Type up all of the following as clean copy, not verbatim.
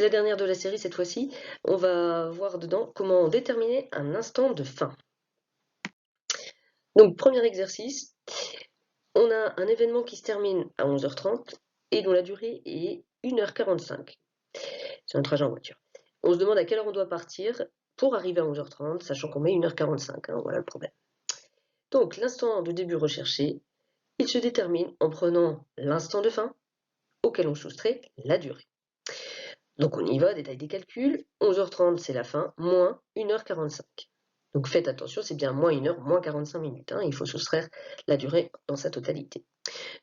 la dernière de la série cette fois-ci. On va voir dedans comment déterminer un instant de fin. Donc, premier exercice, on a un événement qui se termine à 11h30 et dont la durée est 1h45. C'est un trajet en voiture. On se demande à quelle heure on doit partir pour arriver à 11h30, sachant qu'on met 1h45, hein, voilà le problème. Donc, l'instant de début recherché, il se détermine en prenant l'instant de fin, auquel on soustrait la durée. Donc on y va, détail des calculs, 11h30 c'est la fin, moins 1h45. Donc faites attention, c'est bien moins 1h, moins 45 minutes, hein, il faut soustraire la durée dans sa totalité.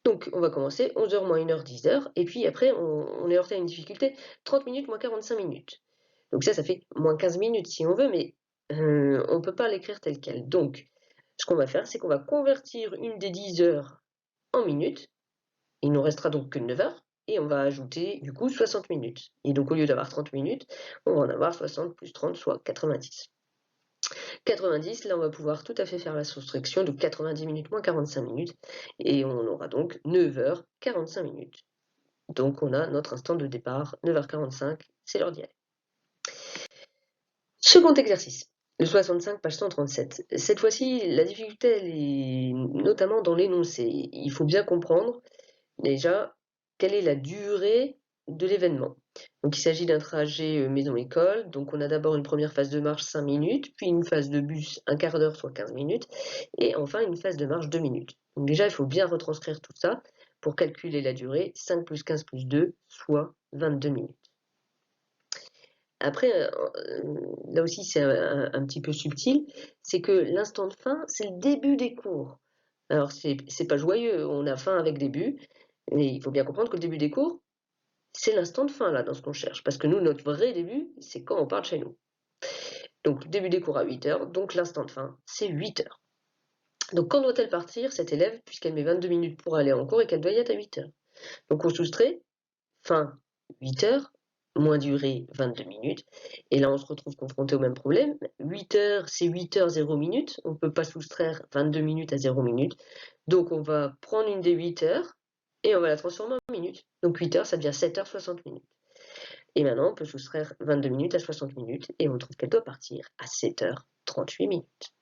Donc on va commencer, 11h moins 1h, 10h, et puis après on est heurté à une difficulté, 30 minutes moins 45 minutes. Donc ça fait moins 15 minutes si on veut, mais on ne peut pas l'écrire tel quel. Donc ce qu'on va faire, c'est qu'on va convertir une des 10 heures en minutes, il nous restera donc que 9 heures, et on va ajouter du coup 60 minutes. Et donc au lieu d'avoir 30 minutes, on va en avoir 60 plus 30, soit 90. 90, là on va pouvoir tout à fait faire la soustraction de 90 minutes moins 45 minutes, et on aura donc 9h 45 minutes. Donc on a notre instant de départ, 9h45, c'est l'heure d'y aller. Second exercice, le 65, page 137. Cette fois-ci, la difficulté, elle est notamment dans l'énoncé. Il faut bien comprendre, déjà, quelle est la durée de l'événement. Donc il s'agit d'un trajet maison-école, donc on a d'abord une première phase de marche 5 minutes, puis une phase de bus un quart d'heure, soit 15 minutes, et enfin une phase de marche 2 minutes. Donc déjà, il faut bien retranscrire tout ça pour calculer la durée, 5 plus 15 plus 2, soit 22 minutes. Après, là aussi c'est un petit peu subtil, c'est que l'instant de fin, c'est le début des cours. Alors c'est pas joyeux, on a fin avec début, mais il faut bien comprendre que le début des cours, c'est l'instant de fin là dans ce qu'on cherche, parce que nous, notre vrai début, c'est quand on parle chez nous. Donc le début des cours à 8h, donc l'instant de fin, c'est 8h. Donc quand doit-elle partir, cette élève, puisqu'elle met 22 minutes pour aller en cours et qu'elle doit y être à 8h? Donc on soustrait fin 8h, moins durée 22 minutes, et là on se retrouve confronté au même problème. 8h, c'est 8h 0 minutes, on ne peut pas soustraire 22 minutes à 0 minutes, donc on va prendre une des 8h et on va la transformer en minutes. Donc 8h, ça devient 7h 60 minutes. Et maintenant, on peut soustraire 22 minutes à 60 minutes et on trouve qu'elle doit partir à 7h 38 minutes.